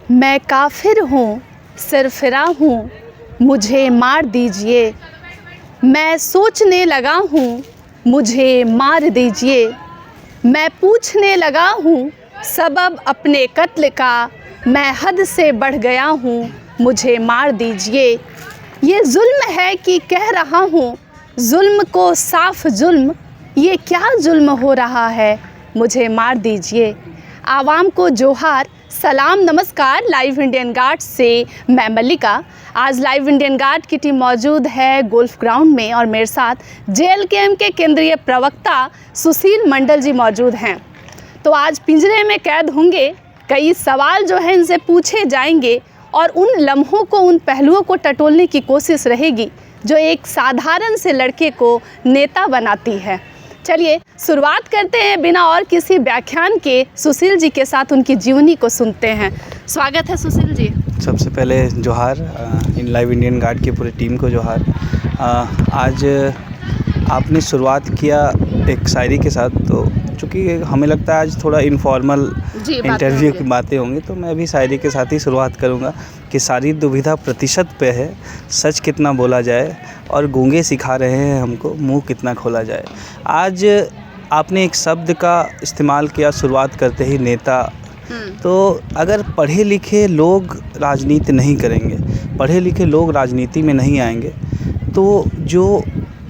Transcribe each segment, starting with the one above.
मैं काफिर हूँ, सरफिरा हूँ, मुझे मार दीजिए। मैं सोचने लगा हूँ, मुझे मार दीजिए। मैं पूछने लगा हूँ सबब अपने कत्ल का, मैं हद से बढ़ गया हूँ, मुझे मार दीजिए। ये जुल्म है कि कह रहा हूँ जुल्म को साफ जुल्म, ये क्या जुल्म हो रहा है, मुझे मार दीजिए। आवाम को जोहार, सलाम, नमस्कार। लाइव इंडियन गार्ड से मैं मल्लिका। आज लाइव इंडियन गार्ड की टीम मौजूद है गोल्फ ग्राउंड में और मेरे साथ JLKM के केंद्रीय प्रवक्ता सुशील मंडल जी मौजूद हैं। तो आज पिंजरे में कैद होंगे, कई सवाल जो हैं इनसे पूछे जाएंगे और उन लम्हों को, उन पहलुओं को टटोलने की कोशिश रहेगी जो एक साधारण से लड़के को नेता बनाती है। चलिए शुरुआत करते हैं बिना और किसी व्याख्यान के, सुशील जी के साथ उनकी जीवनी को सुनते हैं। स्वागत है सुशील जी। सबसे पहले जोहार, इन लाइव इंडियन गार्ड की पूरी टीम को जोहार। आज आपने शुरुआत किया एक शायरी के साथ, तो चूँकि हमें लगता है आज थोड़ा इनफॉर्मल इंटरव्यू की बातें होंगी, तो मैं भी शायरी के साथ ही शुरुआत करूँगा कि सारी दुविधा प्रतिशत पे है, सच कितना बोला जाए और गूंगे सिखा रहे हैं हमको मुंह कितना खोला जाए। आज आपने एक शब्द का इस्तेमाल किया शुरुआत करते ही, नेता। तो अगर पढ़े लिखे लोग राजनीति नहीं करेंगे, पढ़े लिखे लोग राजनीति में नहीं आएंगे, तो जो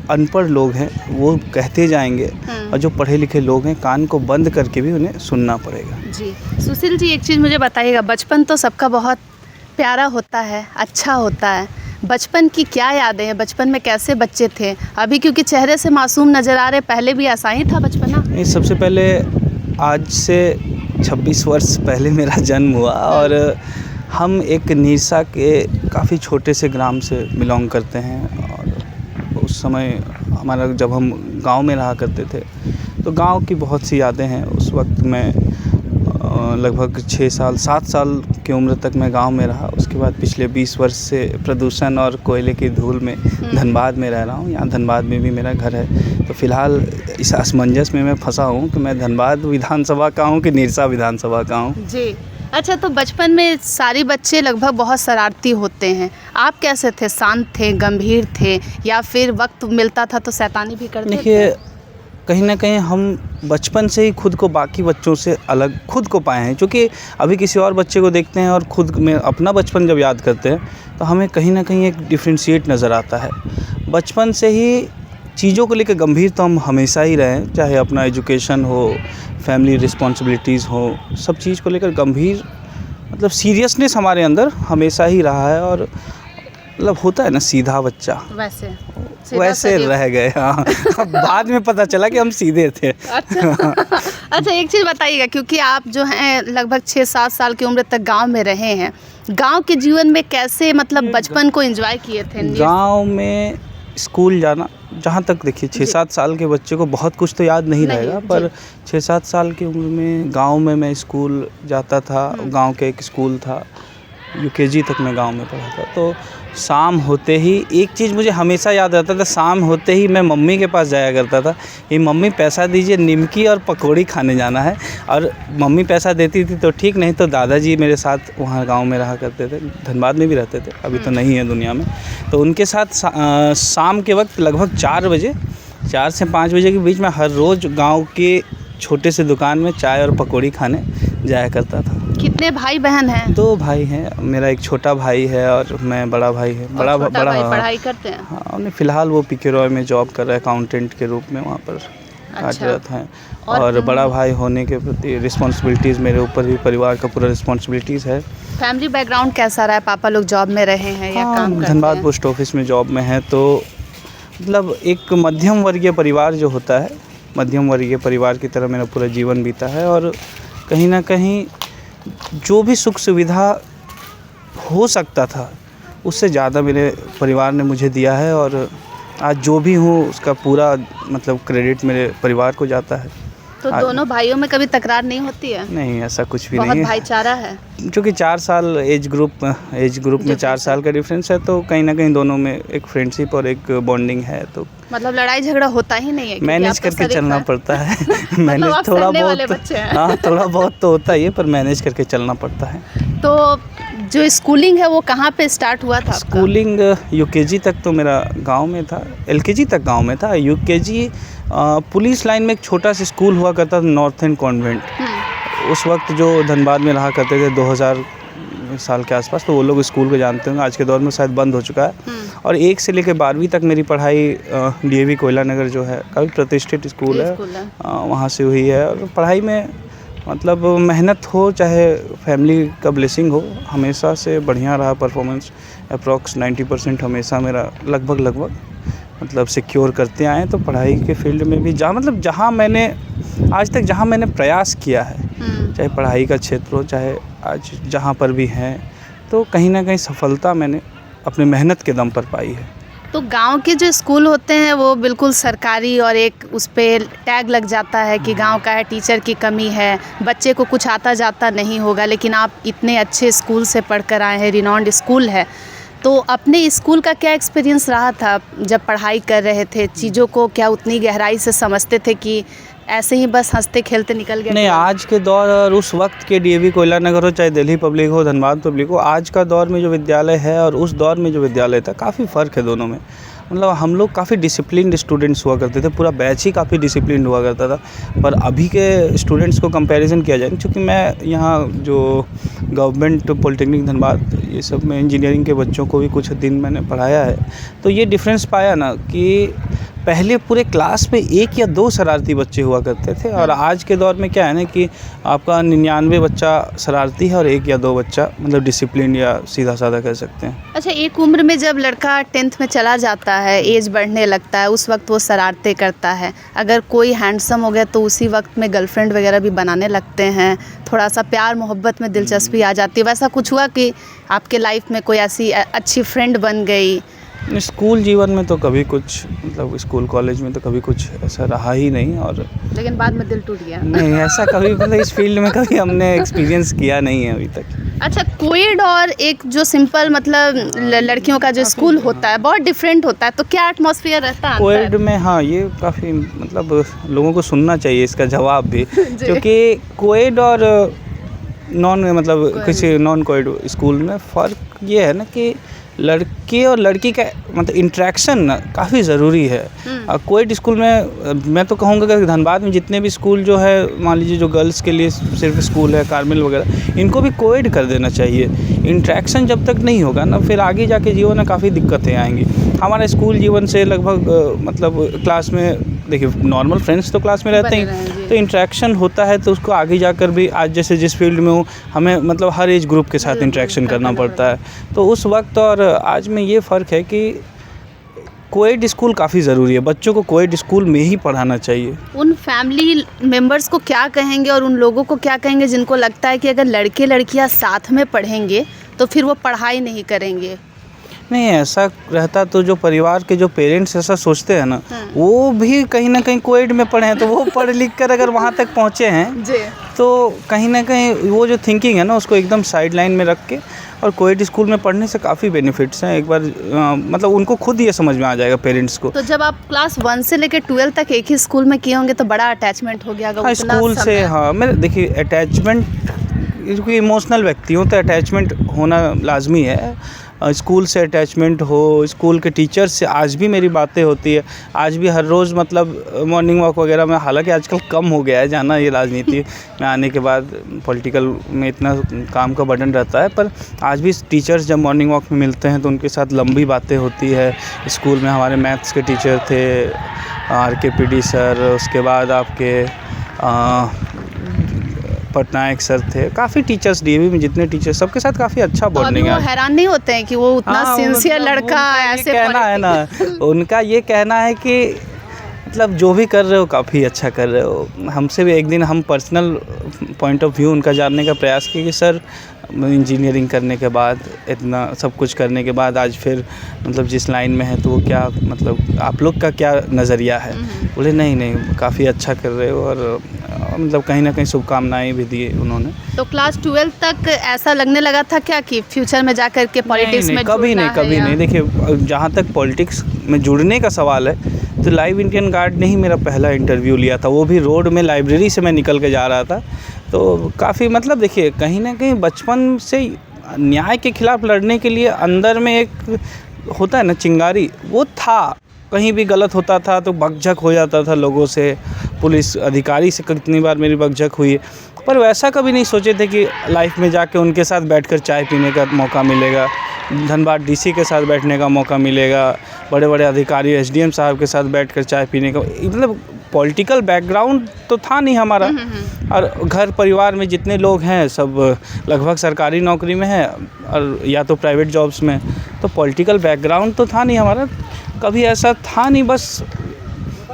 अनपढ़ लोग हैं वो कहते जाएंगे और जो पढ़े लिखे लोग हैं कान को बंद करके भी उन्हें सुनना पड़ेगा। जी सुशील जी, एक चीज़ मुझे बताइएगा, बचपन तो सबका बहुत प्यारा होता है, अच्छा होता है। बचपन की क्या यादें हैं? बचपन में कैसे बच्चे थे? अभी क्योंकि चेहरे से मासूम नज़र आ रहे, पहले भी ऐसा ही था बचपना? नहीं, सबसे पहले आज से 26 वर्ष पहले मेरा जन्म हुआ और हम एक नीरसा के काफ़ी छोटे से ग्राम से बिलोंग करते हैं। और उस समय हमारा, जब हम गांव में रहा करते थे, तो गांव की बहुत सी यादें हैं। उस वक्त मैं लगभग 7 साल की उम्र तक मैं गांव में रहा। उसके बाद पिछले 20 वर्ष से प्रदूषण और कोयले की धूल में धनबाद में रह रहा हूं। यहाँ धनबाद में भी मेरा घर है। तो फ़िलहाल इस असमंजस में मैं फंसा हूं कि मैं धनबाद विधानसभा का हूं कि नीरसा विधानसभा का हूं। जी अच्छा, तो बचपन में सारे बच्चे लगभग बहुत शरारती होते हैं। आप कैसे थे? शांत थे, गंभीर थे, या फिर वक्त मिलता था तो शैतानी भी करते थे? देखिए, कहीं ना कहीं हम बचपन से ही खुद को बाकी बच्चों से अलग खुद को पाए हैं। क्योंकि अभी किसी और बच्चे को देखते हैं और खुद में अपना बचपन जब याद करते हैं तो हमें कहीं ना कहीं एक डिफ्रेंशिएट नज़र आता है। बचपन से ही चीज़ों को लेकर गंभीर तो हम हमेशा ही रहे हैं, चाहे अपना एजुकेशन हो, फैमिली रिस्पॉन्सिबिलिटीज़ हो, सब चीज़ को लेकर गंभीर, मतलब सीरियसनेस हमारे अंदर हमेशा ही रहा है। और मतलब होता है ना सीधा बच्चा, वैसे रह गए। हाँ, बाद में पता चला कि हम सीधे थे। अच्छा एक चीज़ बताइएगा, क्योंकि आप जो हैं लगभग 6-7 साल की उम्र तक गांव में रहे हैं, गांव के जीवन में कैसे मतलब बचपन को एंजॉय किए थे? गांव में स्कूल जाना, जहाँ तक देखिए 6-7 साल के बच्चे को बहुत कुछ तो याद नहीं रहेगा, पर 6-7 साल की उम्र में गांव में मैं स्कूल जाता था। गांव के एक स्कूल था, UKG तक मैं गांव में पढ़ा था। तो शाम होते ही एक चीज़ मुझे हमेशा याद रहता था, शाम होते ही मैं मम्मी के पास जाया करता था कि मम्मी पैसा दीजिए, निमकी और पकौड़ी खाने जाना है। और मम्मी पैसा देती थी तो ठीक, नहीं तो दादाजी मेरे साथ वहाँ गांव में रहा करते थे, धनबाद में भी रहते थे, अभी तो नहीं है दुनिया में। तो उनके साथ शाम के वक्त लगभग 4 से 5 बजे के बीच में हर रोज़ गाँव के छोटे से दुकान में चाय और पकौड़ी खाने जाया करता था। कितने भाई बहन हैं? 2 भाई हैं। मेरा एक छोटा भाई है और मैं बड़ा भाई है। बड़ा भाई पढ़ाई करते हैं? हाँ, फिलहाल वो PK रॉय में जॉब कर रहा है, अकाउंटेंट के रूप में वहाँ पर कार्यरत हैं। और बड़ा भाई होने के प्रति रिस्पॉन्सिबिलिटीज़ मेरे ऊपर भी, परिवार का पूरा रिस्पॉन्सिबिलिटीज़ है। फैमिली बैकग्राउंड कैसा रहा है? पापा लोग जॉब में रहे हैं या काम करते हैं? धनबाद पोस्ट ऑफिस में जॉब में है। तो मतलब एक मध्यम वर्गीय परिवार जो होता है, मध्यम वर्गीय परिवार की तरह मेरा पूरा जीवन बीता है। और कहीं ना कहीं जो भी सुख सुविधा हो सकता था उससे ज़्यादा मेरे परिवार ने मुझे दिया है। और आज जो भी हूँ उसका पूरा मतलब क्रेडिट मेरे परिवार को जाता है। तो दोनों भाइयों में कभी तकरार नहीं होती है? नहीं, ऐसा कुछ भी नहीं है। बहुत भाईचारा है। क्योंकि 4 साल एज ग्रुप में 4 साल का डिफरेंस है, तो कहीं ना कहीं दोनों में एक फ्रेंडशिप और एक बॉन्डिंग है। तो मतलब लड़ाई झगड़ा होता ही नहीं है? मैनेज करके चलना पड़ता है। मैनेज मतलब थोड़ा बहुत, हाँ थोड़ा बहुत तो होता ही है, पर मैनेज करके चलना पड़ता है। तो जो स्कूलिंग है वो कहाँ पे स्टार्ट हुआ था आपका? स्कूलिंग यूकेजी तक तो मेरा गांव में था, एलकेजी तक गांव में था। यूकेजी पुलिस लाइन में एक छोटा सा स्कूल हुआ करता था, नॉर्थ एंड कॉन्वेंट। उस वक्त जो धनबाद में रहा करते थे 2000 साल के आसपास, तो वो लोग स्कूल को जानते होंगे। आज के दौर में शायद बंद हो चुका है। और 1 से लेकर 12वीं तक मेरी पढ़ाई डीएवी कोयला नगर जो है काफ़ी प्रतिष्ठित स्कूल है, वहाँ से हुई है। और पढ़ाई में मतलब मेहनत हो चाहे फैमिली का ब्लेसिंग हो, हमेशा से बढ़िया रहा परफॉर्मेंस। अप्रॉक्स 90% हमेशा मेरा लगभग मतलब सिक्योर करते आए। तो पढ़ाई के फील्ड में भी जहाँ मैंने आज तक जहाँ मैंने प्रयास किया है, चाहे पढ़ाई का क्षेत्र हो चाहे आज जहाँ पर भी हैं, तो कहीं ना कहीं सफलता मैंने अपनी मेहनत के दम पर पाई है। तो गांव के जो स्कूल होते हैं वो बिल्कुल सरकारी, और एक उस पर टैग लग जाता है कि गांव का है, टीचर की कमी है, बच्चे को कुछ आता जाता नहीं होगा। लेकिन आप इतने अच्छे स्कूल से पढ़कर आए हैं, रिनॉन्ड स्कूल है, तो अपने स्कूल का क्या एक्सपीरियंस रहा था जब पढ़ाई कर रहे थे? चीज़ों को क्या उतनी गहराई से समझते थे कि ऐसे ही बस हंसते खेलते निकल गए? नहीं, आज के दौर और उस वक्त के डीएवी कोयला नगर हो चाहे दिल्ली पब्लिक हो, धनबाद पब्लिक हो, आज का दौर में जो विद्यालय है और उस दौर में जो विद्यालय था, काफ़ी फ़र्क है दोनों में। मतलब हम लोग काफ़ी डिसिप्लिन्ड स्टूडेंट्स हुआ करते थे, पूरा बैच ही काफ़ी डिसिप्लिन्ड हुआ करता था। पर अभी के स्टूडेंट्स को कंपैरिजन किया जाए, क्योंकि मैं यहाँ जो गवर्नमेंट पॉलिटेक्निक धनबाद ये सब में इंजीनियरिंग के बच्चों को भी कुछ दिन मैंने पढ़ाया है, तो ये डिफरेंस पाया ना कि पहले पूरे क्लास में 1 या 2 शरारती बच्चे हुआ करते थे, और आज के दौर में क्या है ना कि आपका 99 बच्चा शरारती है और 1 या 2 बच्चा मतलब डिसिप्लिन या सीधा साधा कह सकते हैं। अच्छा, एक उम्र में जब लड़का 10th में चला जाता है, एज बढ़ने लगता है, उस वक्त वो शरारतें करता है। अगर कोई हैंडसम हो गया तो उसी वक्त में गर्लफ्रेंड वगैरह भी बनाने लगते हैं, थोड़ा सा प्यार मोहब्बत में दिलचस्पी आ जाती है। वैसा कुछ हुआ कि आपके लाइफ में कोई ऐसी अच्छी फ्रेंड बन गई? स्कूल जीवन में तो कभी कुछ मतलब स्कूल कॉलेज में तो कभी कुछ ऐसा रहा ही नहीं। और लेकिन बाद में दिल टूट गया? नहीं, ऐसा कभी मतलब इस फील्ड में कभी हमने एक्सपीरियंस किया नहीं है अभी तक। अच्छा, कोएड और एक जो सिंपल मतलब लड़कियों का जो स्कूल होता है बहुत डिफरेंट होता है, तो क्या एटमॉस्फेयर रहता है कोएड में? हाँ, ये काफ़ी मतलब लोगों को सुनना चाहिए इसका जवाब भी, क्योंकि कोएड और नॉन मतलब किसी नॉन कोएड स्कूल में फ़र्क ये है ना कि लड़के और लड़की का मतलब इंटरेक्शन ना काफ़ी ज़रूरी है। कोएड स्कूल में मैं तो कहूँगा कि धनबाद में जितने भी स्कूल जो है, मान लीजिए जो गर्ल्स के लिए सिर्फ स्कूल है, कार्मेल वगैरह, इनको भी कोएड कर देना चाहिए। इंटरेक्शन जब तक नहीं होगा ना, फिर आगे जाके जीवन में काफ़ी दिक्कतें आएंगी। हमारा स्कूल जीवन से लगभग मतलब क्लास में देखिए नॉर्मल फ्रेंड्स तो क्लास में रहते हैं, तो इंटरेक्शन होता है, तो उसको आगे जाकर भी आज जैसे जिस फील्ड में हूँ हमें मतलब हर एज ग्रुप के साथ इंटरेक्शन करना पड़ता है। तो उस वक्त और आज में ये फ़र्क है कि कोएड स्कूल काफ़ी ज़रूरी है, बच्चों को कोएड स्कूल में ही पढ़ाना चाहिए। उन फैमिली मेंबर्स को क्या कहेंगे और उन लोगों को क्या कहेंगे जिनको लगता है कि अगर लड़के लड़कियां साथ में पढ़ेंगे तो फिर वो पढ़ाई नहीं करेंगे? नहीं, ऐसा रहता तो जो परिवार के जो पेरेंट्स ऐसा सोचते हैं ना, वो भी कहीं ना कहीं कोएड में पढ़े हैं, तो वो पढ़ लिख कर अगर वहाँ तक पहुँचे हैं जी, तो कहीं ना कहीं वो जो थिंकिंग है ना उसको एकदम साइड लाइन में रख के, और कोएड स्कूल में पढ़ने से काफ़ी बेनिफिट्स हैं। एक बार मतलब उनको खुद ये समझ में आ जाएगा पेरेंट्स को। तो जब आप क्लास 1 से लेकर 12 तक एक ही स्कूल में किए होंगे तो बड़ा अटैचमेंट हो गया होगा? हाँ, स्कूल से, हाँ, मैं देखिए अटैचमेंट, क्योंकि इमोशनल व्यक्ति हूँ तो अटैचमेंट होना लाजमी है। स्कूल से अटैचमेंट हो, स्कूल के टीचर से आज भी मेरी बातें होती है, आज भी हर रोज़ मतलब मॉर्निंग वॉक वगैरह में, हालांकि आजकल कम हो गया है जाना, ये राजनीति में आने के बाद पॉलिटिकल में इतना काम का बर्डन रहता है, पर आज भी टीचर्स जब मॉर्निंग वॉक में मिलते हैं तो उनके साथ लंबी बातें होती है। स्कूल में हमारे मैथ्स के टीचर थे RKPD सर, उसके बाद आपके पटनायक सर थे, काफ़ी टीचर्स डीएवी में जितने टीचर्स सबके साथ काफ़ी अच्छा बॉन्डिंग है। हैरान नहीं होते हैं कि वो उतना सिंसियर लड़का ऐसे कहना है ना, उनका ये कहना है कि मतलब जो भी कर रहे हो काफ़ी अच्छा कर रहे हो। हमसे भी एक दिन हम पर्सनल पॉइंट ऑफ व्यू उनका जानने का प्रयास किए कि सर इंजीनियरिंग करने के बाद, इतना सब कुछ करने के बाद आज फिर मतलब जिस लाइन में है तो वो क्या मतलब आप लोग का क्या नज़रिया है? बोले नहीं काफ़ी अच्छा कर रहे हो, और मतलब कहीं ना कहीं शुभकामनाएं भी दी उन्होंने। तो क्लास 12 तक ऐसा लगने लगा था क्या कि फ्यूचर में जाकर के पॉलिटिक्स में कभी नहीं। देखिए जहाँ तक पॉलिटिक्स में जुड़ने का सवाल है तो लाइव इंडियन गार्ड ने ही मेरा पहला इंटरव्यू लिया था, वो भी रोड में लाइब्रेरी से मैं निकल के जा रहा था। तो काफ़ी मतलब देखिए कहीं ना कहीं बचपन से न्याय के खिलाफ लड़ने के लिए अंदर में एक होता है ना चिंगारी, वो था। कहीं भी गलत होता था तो बकझक हो जाता था लोगों से, पुलिस अधिकारी से कितनी बार मेरी बकझक हुई है, पर वैसा कभी नहीं सोचे थे कि लाइफ में जाके उनके साथ बैठकर चाय पीने का मौका मिलेगा, धनबाद डीसी के साथ बैठने का मौका मिलेगा, बड़े बड़े अधिकारी एसडीएम साहब के साथ बैठकर चाय पीने का, मतलब पॉलिटिकल बैकग्राउंड तो था नहीं हमारा। और घर परिवार में जितने लोग हैं सब लगभग सरकारी नौकरी में हैं और या तो प्राइवेट जॉब्स में, तो पॉलिटिकल बैकग्राउंड तो था नहीं हमारा, कभी ऐसा था नहीं, बस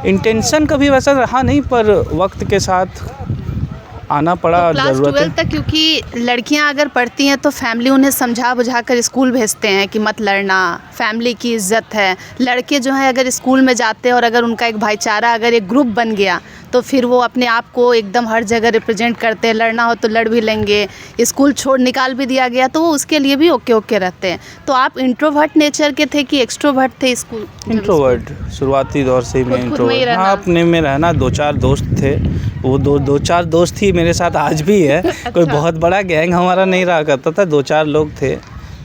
इंटेंशन कभी वैसा रहा नहीं, पर वक्त के साथ आना पड़ा। तो क्लास 12 तक क्योंकि लड़कियां अगर पढ़ती हैं तो फैमिली उन्हें समझा बुझा कर स्कूल भेजते हैं कि मत लड़ना, फैमिली की इज्जत है। लड़के जो हैं अगर स्कूल में जाते हैं और अगर उनका एक भाईचारा, अगर एक ग्रुप बन गया तो फिर वो अपने आप को एकदम हर जगह रिप्रेजेंट करते हैं, लड़ना हो तो लड़ भी लेंगे, स्कूल छोड़ निकाल भी दिया गया तो वो उसके लिए भी ओके रहते हैं। तो आप इंट्रोवर्ट नेचर के थे कि एक्सट्रोवर्ट थे स्कूल? इंट्रोवर्ट, शुरुआती दौर से ही मैं इंट्रोवर्ट। हाँ, अपने में रहना, 2-4 दोस्त थे, वो 2-4 दोस्त ही मेरे साथ आज भी है। कोई बहुत बड़ा गैंग हमारा नहीं रहा करता था, 2-4 लोग थे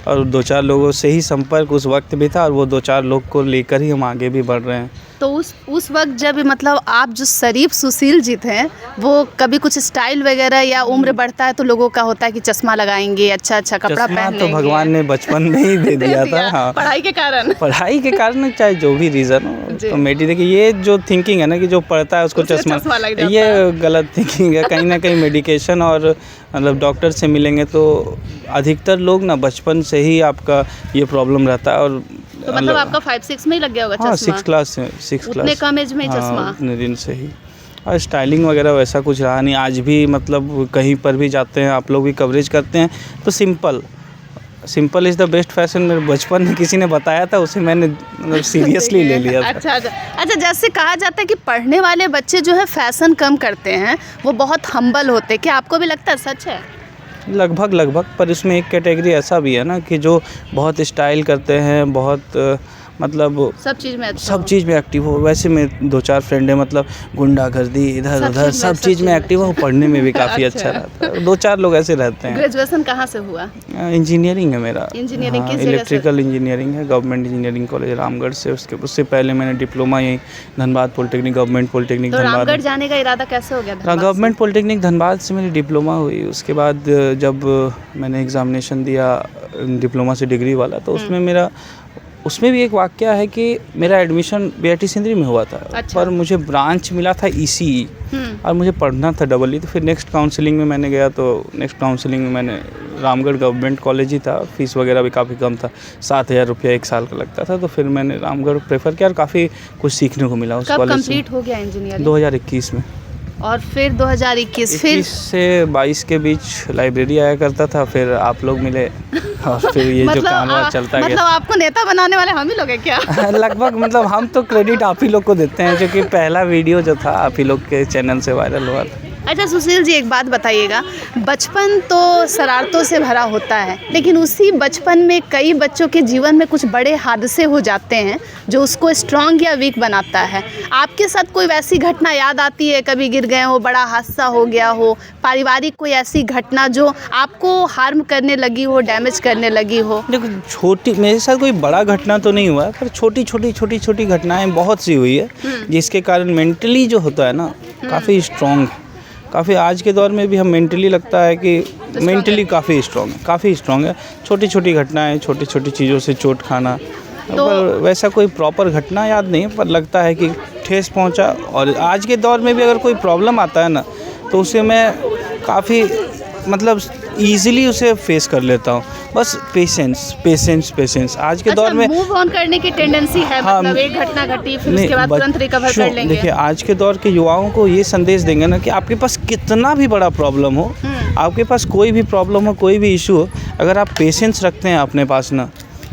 और 2-4 लोगों से ही संपर्क उस वक्त भी था और वो 2-4 लोग को लेकर ही हम आगे भी बढ़ रहे हैं। तो उस वक्त जब मतलब आप जो शरीफ सुशील जी थे, वो कभी कुछ स्टाइल वगैरह या उम्र बढ़ता है तो लोगों का होता है कि चश्मा लगाएंगे, अच्छा कपड़ा पहन लेंगे? तो भगवान ने बचपन में ही दे दिया था। हाँ, पढ़ाई के कारण चाहे जो भी रीज़न हो। तो मेरी देखिए ये जो थिंकिंग है ना कि जो पढ़ता है उसको चश्मा लग जाता है, ये गलत थिंकिंग है। कहीं ना कहीं मेडिकेशन और मतलब डॉक्टर से मिलेंगे तो अधिकतर लोग ना बचपन से ही आपका ये प्रॉब्लम रहता है। और तो मतलब आपका 5-6 में ही लग गया होगा चश्मा? हाँ, 6 क्लास उतने कम एज में चश्मा? उतने दिन से ही। और स्टाइलिंग वगैरह वैसा कुछ रहा नहीं। आज भी मतलब कहीं पर भी जाते हैं, आप लोग भी कवरेज करते हैं तो simple is the best fashion. मेरे बचपन में किसी ने बताया था, उसे मैंने मतलब सीरियसली ले लिया था। अच्छा, जैसे कहा जाता है कि पढ़ने वाले बच्चे जो है फैशन कम करते हैं, वो बहुत हम्बल होते हैं, क्या आपको भी लगता है सच है? लगभग, पर इसमें एक कैटेगरी ऐसा भी है ना कि जो बहुत स्टाइल करते हैं, बहुत मतलब सब चीज़ में एक्टिव हो। वैसे में 2-4 फ्रेंड है, मतलब गुंडागर्दी इधर उधर सब चीज़ में एक्टिव हो, पढ़ने में भी काफ़ी अच्छा रहता है। 2-4 लोग ऐसे रहते हैं। ग्रेजुएशन कहाँ से हुआ? इंजीनियरिंग है मेरा। इंजीनियरिंग किस जगह से? इलेक्ट्रिकल इंजीनियरिंग है, गवर्नमेंट इंजीनियरिंग कॉलेज रामगढ़ से। उससे पहले मैंने डिप्लोमा यही Dhanbad polytechnic, government polytechnic Dhanbad. Ramgarh जाने का इरादा कैसे हो गया? गवर्नमेंट पॉलिटेक्निक धनबाद से मेरी डिप्लोमा हुई। उसके बाद जब मैंने एग्ज़ामिनेशन दिया डिप्लोमा से डिग्री वाला, तो उसमें भी एक वाक़या है कि मेरा एडमिशन बीआईटी सिंदरी में हुआ था। अच्छा। पर मुझे ब्रांच मिला था ईसीई और मुझे पढ़ना था डबल ई। तो फिर नेक्स्ट काउंसलिंग में मैंने गया, तो नेक्स्ट काउंसलिंग में मैंने रामगढ़ गवर्नमेंट कॉलेज ही था, फ़ीस वगैरह भी काफ़ी कम था, 7,000 रुपया 1 साल का लगता था। तो फिर मैंने रामगढ़ प्रेफर किया और काफ़ी कुछ सीखने को मिला उस कॉलेज से। कब कंप्लीट हो गया इंजीनियरिंग? 2021 में। और फिर 2021 से 22 के बीच लाइब्रेरी आया करता था, फिर आप लोग मिले और फिर ये जो कानवा चलता गया। मतलब आपको नेता बनाने वाले हम ही लोग हैं क्या? लगभग, मतलब हम तो क्रेडिट आप ही लोग को देते हैं, क्योंकि पहला वीडियो जो था आप ही लोग के चैनल से वायरल हुआ था। अच्छा सुशील जी, एक बात बताइएगा, बचपन तो शरारतों से भरा होता है, लेकिन उसी बचपन में कई बच्चों के जीवन में कुछ बड़े हादसे हो जाते हैं जो उसको स्ट्रॉन्ग या वीक बनाता है। आपके साथ कोई वैसी घटना याद आती है? कभी गिर गए हो, बड़ा हादसा हो गया हो, पारिवारिक कोई ऐसी घटना जो आपको हार्म करने लगी हो, डैमेज करने लगी हो? देखो, मेरे साथ कोई बड़ा घटना तो नहीं हुआ है, पर छोटी घटनाएं बहुत सी हुई है, जिसके कारण मेंटली जो होता है ना काफ़ी स्ट्रॉन्ग, काफ़ी आज के दौर में भी हम मेंटली लगता है कि मेंटली काफ़ी स्ट्रॉन्ग है। छोटी घटनाएं, छोटी चीज़ों से चोट खाना, तो पर वैसा कोई प्रॉपर घटना याद नहीं है, पर लगता है कि ठेस पहुंचा। और आज के दौर में भी अगर कोई प्रॉब्लम आता है ना, तो उसे मैं काफ़ी मतलब ईजिली उसे फेस कर लेता हूँ। बस पेशेंस आज के दौर में मूव ऑन करने की टेंडेंसी है। हाँ, मतलब एक घटना घटी फिर उसके बाद तुरंत रिकवर कर लेंगे। देखिए, आज के दौर के युवाओं को ये संदेश देंगे ना कि आपके पास कितना भी बड़ा प्रॉब्लम हो, आपके पास कोई भी प्रॉब्लम हो, कोई भी इशू हो, अगर आप पेशेंस रखते हैं अपने पास ना,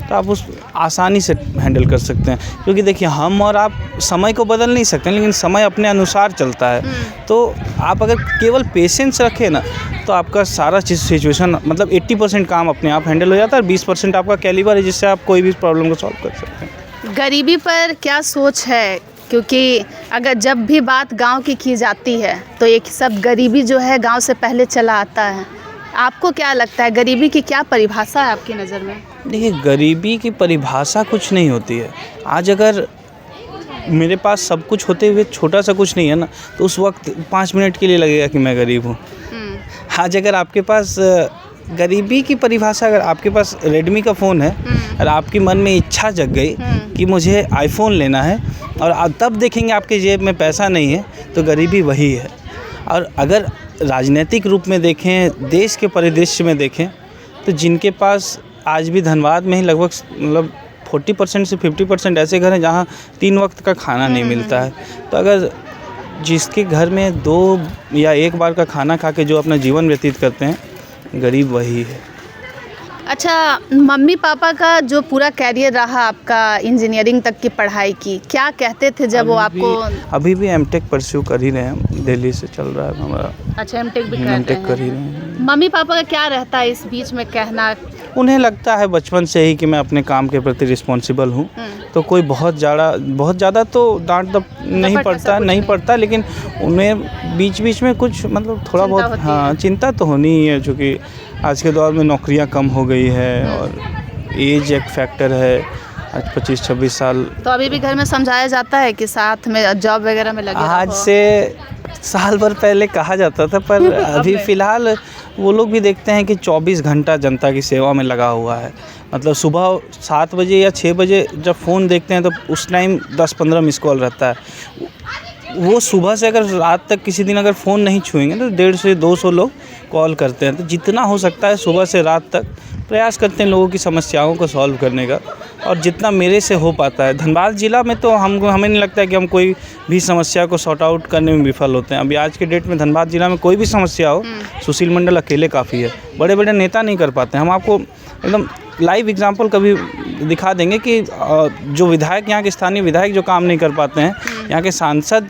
तो आप उस आसानी से हैंडल कर सकते हैं। क्योंकि देखिए, हम और आप समय को बदल नहीं सकते, लेकिन समय अपने अनुसार चलता है। तो आप अगर केवल पेशेंस रखें ना, तो आपका सारा सिचुएशन मतलब 80% काम अपने आप हैंडल हो जाता है और 20% आपका कैलिबर है, जिससे आप कोई भी प्रॉब्लम को सॉल्व कर सकते हैं। गरीबी पर क्या सोच है? क्योंकि अगर जब भी बात गांव की जाती है तो एक सब गरीबी जो है गांव से पहले चला आता है। आपको क्या लगता है गरीबी की क्या परिभाषा है आपकी नज़र में? देखिए, गरीबी की परिभाषा कुछ नहीं होती है। आज अगर मेरे पास सब कुछ होते हुए छोटा सा कुछ नहीं है ना, तो उस वक्त 5 मिनट के लिए लगेगा कि मैं गरीब हूँ। आज अगर आपके पास गरीबी की परिभाषा, अगर आपके पास रेडमी का फ़ोन है और आपकी मन में इच्छा जग गई कि मुझे आईफोन लेना है और आप तब देखेंगे आपके जेब में पैसा नहीं है, तो गरीबी वही है। और अगर राजनीतिक रूप में देखें, देश के परिदृश्य में देखें, तो जिनके पास आज भी धनबाद में ही लगभग मतलब 40% से 50% ऐसे घर हैं जहाँ 3 वक्त का खाना नहीं मिलता है। तो अगर जिसके घर में 2 या 1 बार का खाना खा के जो अपना जीवन व्यतीत करते हैं, गरीब वही है। अच्छा, मम्मी पापा का जो पूरा कैरियर रहा आपका इंजीनियरिंग तक की पढ़ाई की, क्या कहते थे जब वो आपको? अभी भी एमटेक परस्यू कर ही रहे हैं, दिल्ली से चल रहा है हमारा। अच्छा, एमटेक भी एमटेक कर ही रहे हैं। मम्मी पापा का क्या रहता है इस बीच में कहना? उन्हें लगता है बचपन से ही कि मैं अपने काम के प्रति रिस्पॉन्सिबल हूँ, तो कोई बहुत ज़्यादा तो डांट नहीं पड़ता, लेकिन उन्हें बीच बीच में कुछ मतलब थोड़ा बहुत चिंता तो होनी ही है, क्योंकि आज के दौर में नौकरियां कम हो गई है और एज एक फैक्टर है। आज 25-26 साल तो अभी भी घर में समझाया जाता है कि साथ में जॉब वगैरह में लगे रहो। आज से साल भर पहले कहा जाता था, पर अभी फ़िलहाल वो लोग भी देखते हैं कि 24 घंटा जनता की सेवा में लगा हुआ है। मतलब सुबह 7 बजे या 6 बजे जब फ़ोन देखते हैं तो उस टाइम 10-15 मिस कॉल रहता है। वो सुबह से अगर रात तक किसी दिन अगर फ़ोन नहीं छुएंगे तो 150 से 200 लोग कॉल करते हैं। तो जितना हो सकता है सुबह से रात तक प्रयास करते हैं लोगों की समस्याओं को सॉल्व करने का, और जितना मेरे से हो पाता है। धनबाद ज़िला में तो हमें नहीं लगता है कि हम कोई भी समस्या को सॉर्ट आउट करने में विफल होते हैं। अभी आज के डेट में धनबाद ज़िला में कोई भी समस्या हो, सुशील मंडल अकेले काफ़ी है, बड़े बड़े नेता नहीं कर पाते। हम आपको एकदम लाइव एग्जांपल कभी दिखा देंगे कि जो विधायक, यहाँ के स्थानीय विधायक जो काम नहीं कर पाते हैं, यहाँ के सांसद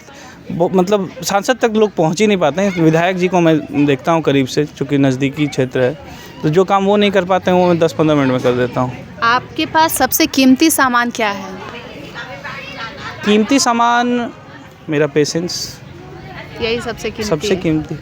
मतलब सांसद तक लोग पहुँच ही नहीं पाते हैं। विधायक जी को मैं देखता हूँ करीब से, चूँकि नज़दीकी क्षेत्र है, तो जो काम वो नहीं कर पाते हैं वो मैं 10-15 मिनट में कर देता हूँ। आपके पास सबसे कीमती सामान क्या है? कीमती सामान मेरा पेशेंस, यही सबसे कीमती।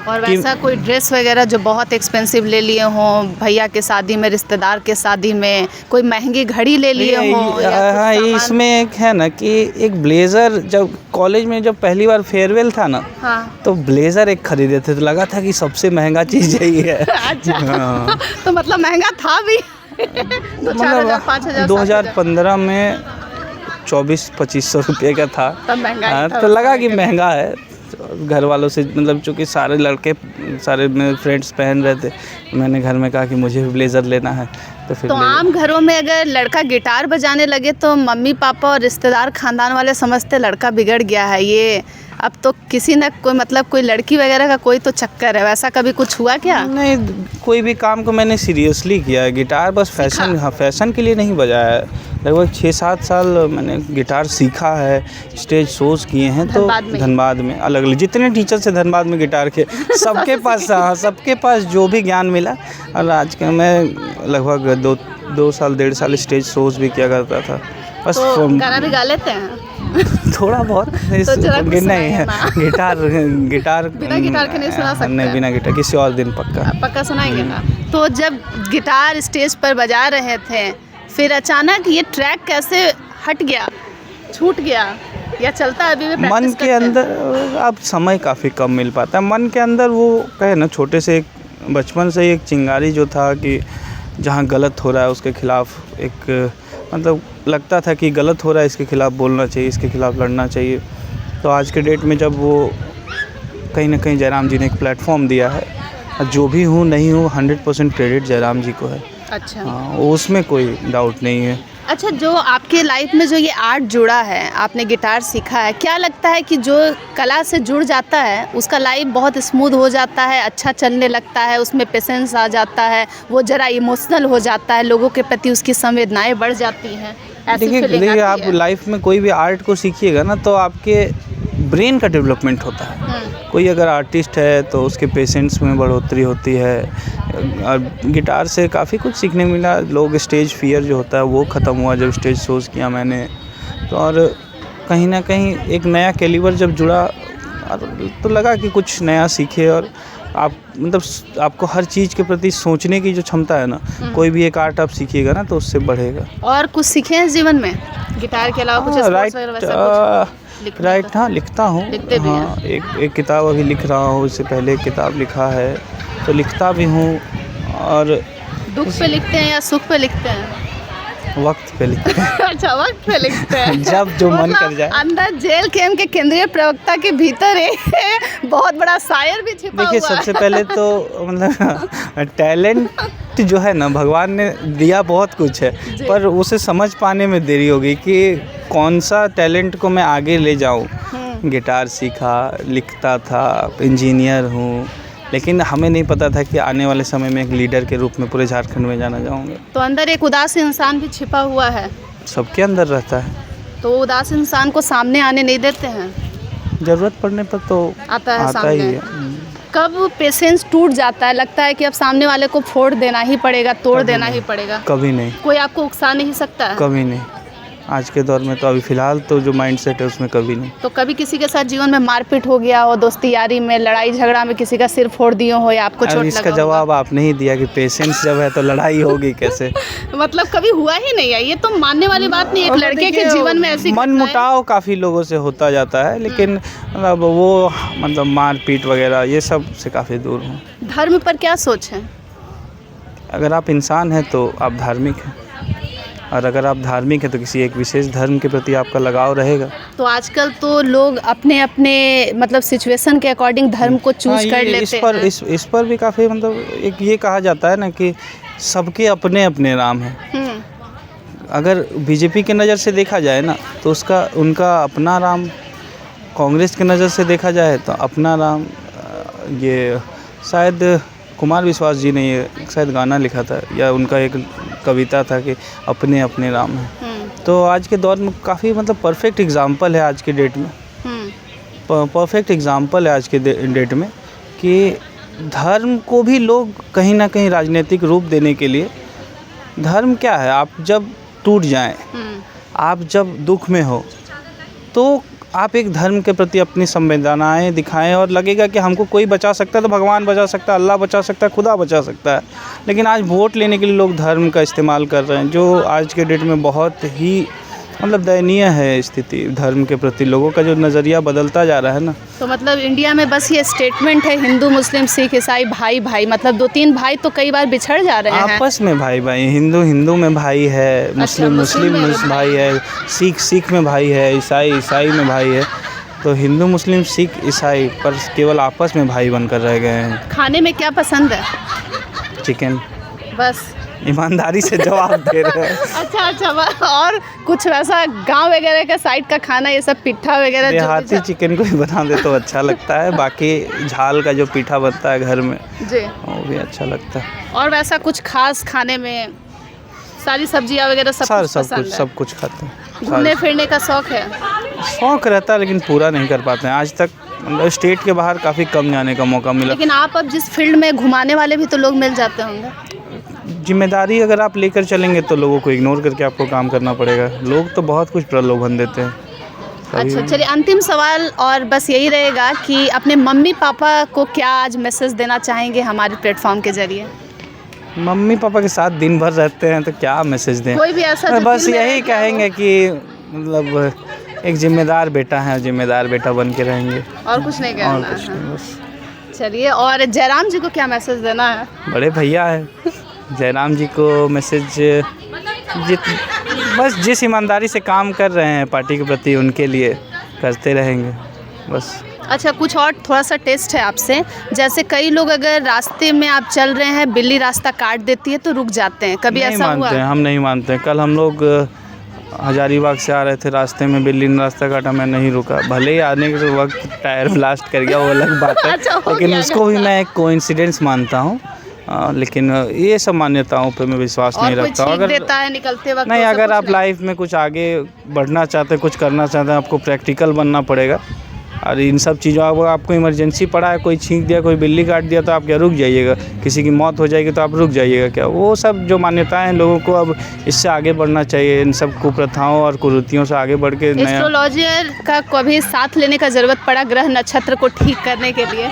और वैसा कोई ड्रेस वगैरह जो बहुत एक्सपेंसिव ले लिए हों, भैया के शादी में, रिश्तेदार के शादी में, कोई महंगी घड़ी ले लिए हों? हाँ, इसमें एक है ना कि एक ब्लेज़र, जब कॉलेज में जब पहली बार फेयरवेल था ना, हाँ, तो ब्लेज़र एक खरीदे थे, तो लगा था कि सबसे महंगा चीज़ यही है। अच्छा। हाँ। तो मतलब महंगा था भी। 2015 में 2400-2500 रुपये का था। तब महंगा हाँ, तो लगा कि महंगा है। घर वालों से मतलब चूँकि सारे लड़के, सारे मेरे फ्रेंड्स पहन रहे थे, मैंने घर में कहा कि मुझे भी ब्लेज़र लेना है, तो फिर आम घरों में अगर लड़का गिटार बजाने लगे तो मम्मी पापा और रिश्तेदार खानदान वाले समझते लड़का बिगड़ गया है ये, अब तो किसी न कोई मतलब कोई लड़की वगैरह का कोई तो चक्कर है। वैसा कभी कुछ हुआ क्या? नहीं, कोई भी काम को मैंने सीरियसली किया है। गिटार बस फैशन के लिए नहीं बजाया है। लगभग 6-7 साल मैंने गिटार सीखा है, स्टेज शोज़ किए हैं। तो धनबाद में अलग अलग जितने टीचर से धनबाद में गिटार के सबके पास जो भी ज्ञान मिला। और आज के मैं लगभग 2-1.5 साल स्टेज शोज़ भी किया करता था। बस तो गाना भी गा लेते हैं? थोड़ा बहुत तो नहीं है। गिटार बिना गिटार के नहीं सुना सकते? नहीं, बिना गिटार, किसी और दिन पक्का सुनाएंगे ना। तो जब गिटार स्टेज पर बजा रहे थे, फिर अचानक ये ट्रैक कैसे हट गया, छूट गया, या चलता अभी भी? मन के अंदर अब समय काफ़ी कम मिल पाता है। मन के अंदर वो कहे ना, छोटे से एक बचपन से ही एक चिंगारी जो था कि जहाँ गलत हो रहा है उसके खिलाफ एक मतलब लगता था कि गलत हो रहा है, इसके खिलाफ़ बोलना चाहिए, इसके खिलाफ़ लड़ना चाहिए। तो आज के डेट में जब वो कहीं ना कहीं जयराम जी ने एक प्लेटफॉर्म दिया है, जो भी हूँ नहीं हूँ 100% क्रेडिट जयराम जी को है। अच्छा। हाँ, उसमें कोई डाउट नहीं है। अच्छा, जो आपके लाइफ में जो ये आर्ट जुड़ा है, आपने गिटार सीखा है, क्या लगता है कि जो कला से जुड़ जाता है उसका लाइफ बहुत स्मूथ हो जाता है, अच्छा चलने लगता है, उसमें पेशेंस आ जाता है, वो ज़रा इमोशनल हो जाता है, लोगों के प्रति उसकी संवेदनाएं बढ़ जाती हैं? देखिए आप लाइफ में कोई भी आर्ट को सीखिएगा ना, तो आपके ब्रेन का डेवलपमेंट होता है। कोई अगर आर्टिस्ट है तो उसके पेशेंस में बढ़ोतरी होती है। और गिटार से काफ़ी कुछ सीखने मिला। लोग स्टेज फियर जो होता है वो ख़त्म हुआ जब स्टेज शोज़ किया मैंने। तो और कहीं ना कहीं एक नया कैलिबर जब जुड़ा तो लगा कि कुछ नया सीखे, और आप मतलब आपको हर चीज़ के प्रति सोचने की जो क्षमता है ना, कोई भी एक आर्ट आप सीखिएगा ना तो उससे बढ़ेगा। और कुछ सीखे हैं जीवन में गिटार के अलावा? कुछ स्पोर्ट्स वगैरह वैसा कुछ? राइट, हाँ लिखता हूँ। लिखते भी हाँ, एक किताब अभी लिख रहा हूँ, इससे पहले एक किताब लिखा है, तो लिखता भी हूँ। और दुख पे लिखते हैं या सुख पे लिखते हैं? वक्त पे लिखते हैं। अच्छा, वक्त पे लिखते हैं। जब जो मन कर जाए। अंदर जेल कैंप के केंद्रीय प्रवक्ता के भीतर एक बहुत बड़ा शायर भी छिपा देखिए, हुआ है। सबसे पहले तो मतलब टैलेंट जो है ना, भगवान ने दिया बहुत कुछ है, पर उसे समझ पाने में देरी हो गई कि कौन सा टैलेंट को मैं आगे ले जाऊं। गिटार सीखा, लिखता था, इंजीनियर हूँ, लेकिन हमें नहीं पता था कि आने वाले समय में एक लीडर के रूप में पूरे झारखंड में जाना चाहूँगा। तो अंदर एक उदास इंसान भी छिपा हुआ है। सबके अंदर रहता है, तो उदास इंसान को सामने आने नहीं देते हैं? ज़रूरत पड़ने पर तो आता ही सामने। है। कब पेशेंस टूट जाता है, लगता है कि अब सामने वाले को फोड़ देना ही पड़ेगा, तोड़ देना ही पड़ेगा? कभी नहीं। कोई आपको उकसा नहीं सकता है? कभी नहीं। आज के दौर में तो अभी फ़िलहाल तो जो माइंडसेट है उसमें कभी नहीं। तो कभी किसी के साथ जीवन में मारपीट हो गया हो, दोस्ती यारी में, लड़ाई झगड़ा में किसी का सिर फोड़ दिए हो या आपको चोट लगा? इसका जवाब आपने ही दिया कि पेशेंस जब है तो लड़ाई होगी कैसे। मतलब कभी हुआ ही नहीं है, ये तो मानने वाली बात नहीं। एक लड़के के जीवन में ऐसी मन मुटाव काफ़ी लोगों से होता जाता है, लेकिन मतलब वो मतलब मारपीट वगैरह ये सब से काफ़ी दूर हूँ। धर्म पर क्या सोच है? अगर आप इंसान हैं तो आप धार्मिक हैं, और अगर आप धार्मिक हैं तो किसी एक विशेष धर्म के प्रति आपका लगाव रहेगा। तो आजकल तो लोग अपने अपने मतलब सिचुएशन के अकॉर्डिंग धर्म को चूज कर लेते हैं। इस पर भी काफ़ी मतलब एक ये कहा जाता है ना कि सबके अपने अपने राम हैं। अगर बीजेपी के नज़र से देखा जाए ना तो उनका अपना राम, कांग्रेस के नज़र से देखा जाए तो अपना राम। ये शायद कुमार विश्वास जी ने ये शायद गाना लिखा था, या उनका एक कविता था कि अपने अपने राम हैं। तो आज के दौर में काफ़ी मतलब परफेक्ट एग्जाम्पल है आज के डेट में। परफेक्ट एग्जाम्पल है आज के डेट में कि धर्म को भी लोग कहीं ना कहीं राजनीतिक रूप देने के लिए, धर्म क्या है, आप जब टूट जाएं, आप जब दुख में हो तो आप एक धर्म के प्रति अपनी संवेदनाएं दिखाएं, और लगेगा कि हमको कोई बचा सकता है तो भगवान बचा सकता है, अल्लाह बचा सकता है, खुदा बचा सकता है। लेकिन आज वोट लेने के लिए लोग धर्म का इस्तेमाल कर रहे हैं, जो आज के डेट में बहुत ही मतलब दयनीय है स्थिति। धर्म के प्रति लोगों का जो नज़रिया बदलता जा रहा है ना। तो मतलब इंडिया में बस ये स्टेटमेंट है हिंदू मुस्लिम सिख ईसाई भाई भाई, मतलब 2-3 भाई तो कई बार बिछड़ जा रहे हैं आपस में। भाई भाई, हिंदू में भाई है, मुस्लिम में भाई है, सिख में भाई है, ईसाई में भाई है। तो हिंदू मुस्लिम सिख ईसाई पर केवल आपस में भाई बनकर रह गए हैं। खाने में क्या पसंद है? चिकन। बस ईमानदारी से जवाब दे रहे हैं। अच्छा, और कुछ वैसा गांव वगैरह का साइड का खाना, ये सब पिट्ठा वगैरह? देहाती चिकन को ही बना दे तो अच्छा लगता है, बाकी झाल का जो पीठा बनता है घर में जी वो भी अच्छा लगता है। और वैसा कुछ खास खाने में? सारी सब्जियां वगैरह सब कुछ खाते हैं। घूमने फिरने का शौक है? शौक रहता है लेकिन पूरा नहीं कर पाते हैं आज तक। मतलब स्टेट के बाहर काफ़ी कम जाने का मौका मिला। लेकिन आप अब जिस फील्ड में, घुमाने वाले भी तो लोग मिल जाते होंगे। जिम्मेदारी अगर आप लेकर चलेंगे तो लोगों को इग्नोर करके आपको काम करना पड़ेगा। लोग तो बहुत कुछ प्रलोभन देते हैं। अच्छा, चलिए अंतिम सवाल और बस यही रहेगा कि अपने मम्मी पापा को क्या आज मैसेज देना चाहेंगे हमारे प्लेटफॉर्म के जरिए? मम्मी पापा के साथ दिन भर रहते हैं तो क्या मैसेज दें? कोई भी ऐसा बस यही कहेंगे कि मतलब एक जिम्मेदार बेटा है, जिम्मेदार बेटा बन के रहेंगे, और कुछ नहीं कहना है। चलिए, और जयराम जी को क्या मैसेज देना है? बड़े भैया है, जयराम जी को मैसेज बस जिस ईमानदारी से काम कर रहे हैं पार्टी के प्रति, उनके लिए करते रहेंगे बस। अच्छा, कुछ और थोड़ा सा टेस्ट है आपसे। जैसे कई लोग अगर रास्ते में आप चल रहे हैं, बिल्ली रास्ता काट देती है तो रुक जाते हैं, कभी ऐसा हुआ? हम नहीं मानते हैं। कल हम लोग हजारीबाग से आ रहे थे, रास्ते में बिल्ली ने रास्ता काटा, मैं नहीं रुका। भले ही आने के वक्त टायर ब्लास्ट कर गया, वो अलग बात है। अच्छा, लेकिन उसको भी मैं एक कोइंसिडेंस मानता हूँ। लेकिन ये सब मान्यताओं पे मैं विश्वास नहीं रखता। अगर देता है निकलते वक्त नहीं, अगर आप लाइफ में कुछ आगे बढ़ना चाहते हैं, कुछ करना चाहते हैं, आपको प्रैक्टिकल बनना पड़ेगा। और इन सब चीज़ों आपको इमरजेंसी पड़ा है, कोई छींक दिया, कोई बिल्ली काट दिया तो आप क्या रुक जाइएगा? किसी की मौत हो जाएगी तो आप रुक जाइएगा क्या? वो सब जो मान्यताएं हैं, लोगों को अब इससे आगे बढ़ना चाहिए, इन सब कुप्रथाओं और कुरीतियों से आगे बढ़ के नया। एस्ट्रोलॉजर का कभी साथ लेने का ज़रूरत पड़ा ग्रह नक्षत्र को ठीक करने के लिए?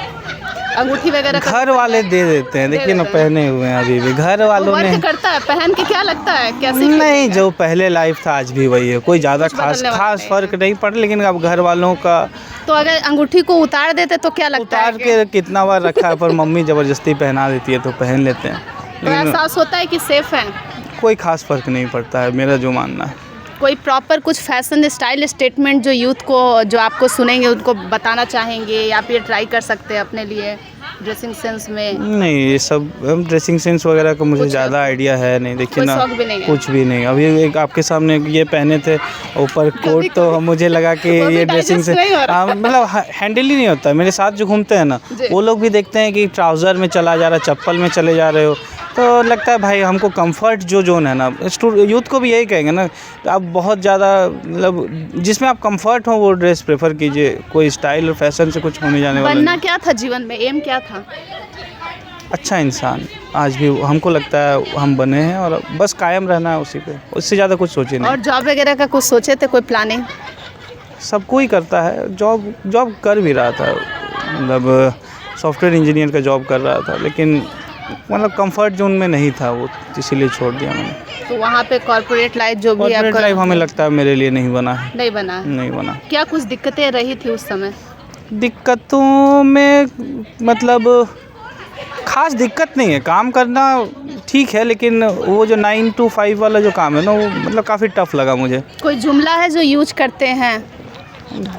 अंगूठी वगैरह का घर वाले दे देते हैं, देखिए ना पहने हुए हैं अभी भी घर वालों ने। वर्क करता है, पहन के क्या लगता है कैसे? नहीं, जो पहले लाइफ था आज भी वही है, कोई ज़्यादा खास फर्क नहीं पड़ा, लेकिन अब घर वालों का। तो अगर अंगूठी को उतार देते तो क्या लगता है? उतार के कितना बार रखा है, पर मम्मी ज़बरदस्ती पहना देती है तो पहन लेते हैं। तो एहसास होता है कि सेफ है? कोई खास फर्क नहीं पड़ता है, मेरा जो मानना है। कोई प्रॉपर कुछ फैशन स्टाइल स्टेटमेंट जो यूथ को, जो आपको सुनेंगे उनको बताना चाहेंगे, या फिर ट्राई कर सकते हैं अपने लिए ड्रेसिंग सेंस में? नहीं, ये सब ड्रेसिंग सेंस वगैरह का मुझे ज़्यादा आइडिया है नहीं, देखिए ना, कुछ भी नहीं। अभी एक आपके सामने ये पहने थे ऊपर कोट, तो मुझे लगा कि ये ड्रेसिंग से मतलब हैंडल ही नहीं होता। मेरे साथ जो घूमते हैं ना, वो लोग भी देखते हैं कि ट्राउज़र में चला जा रहा है, चप्पल में चले जा रहे हो, तो लगता है भाई हमको कंफर्ट जो जोन है ना, यूथ को भी यही कहेंगे ना, आप बहुत ज़्यादा मतलब जिसमें आप कंफर्ट हो वो ड्रेस प्रेफर कीजिए, कोई स्टाइल और फैशन से कुछ होने जाने वाला नहीं। बनना क्या था जीवन में, एम क्या था? अच्छा इंसान। आज भी हमको लगता है हम बने हैं और बस कायम रहना है उसी पे, उससे ज़्यादा कुछ सोचे नहीं। और जॉब वगैरह का कुछ सोचे थे, कोई प्लानिंग? सब कोई करता है, जॉब कर भी रहा था, मतलब सॉफ्टवेयर इंजीनियर का जॉब कर रहा था, लेकिन मतलब कंफर्ट जोन में नहीं था वो, इसीलिए छोड़ दिया मैंने। तो वहाँ पे कॉर्पोरेट लाइफ जो भी कॉर्पोरेट लाइफ हमें लगता है मेरे लिए नहीं बना है। नहीं बना। क्या कुछ दिक्कतें रही थी उस समय? दिक्कतों में मतलब खास दिक्कत नहीं है, काम करना ठीक है, लेकिन वो जो 9 to 5 वाला जो काम है ना, वो मतलब काफ़ी टफ लगा मुझे। कोई जुमला है जो यूज करते हैं?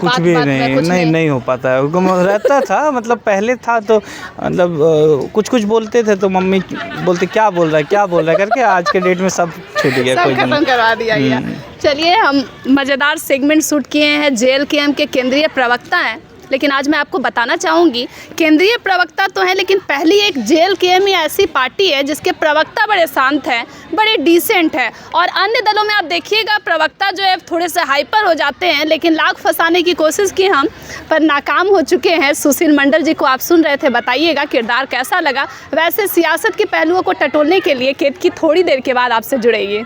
कुछ भी नहीं हो पाता है, रहता था मतलब पहले था तो मतलब कुछ बोलते थे तो मम्मी बोलते क्या बोल रहा है करके, आज के डेट में सब छूट गया, कोई खत्म करवा दिया गया। चलिए, हम मज़ेदार सेगमेंट शूट किए हैं, JLKM के केंद्रीय प्रवक्ता हैं, लेकिन आज मैं आपको बताना चाहूँगी, केंद्रीय प्रवक्ता तो हैं, लेकिन पहली एक JLKM ऐसी पार्टी है जिसके प्रवक्ता बड़े शांत हैं, बड़े डिसेंट हैं। और अन्य दलों में आप देखिएगा प्रवक्ता जो है थोड़े से हाइपर हो जाते हैं, लेकिन लाख फंसाने की कोशिश की हम, पर नाकाम हो चुके हैं। सुशील मंडल जी को आप सुन रहे थे, बताइएगा किरदार कैसा लगा। वैसे सियासत के पहलुओं को टटोलने के लिए केत की थोड़ी देर के बाद आपसे जुड़ेंगे।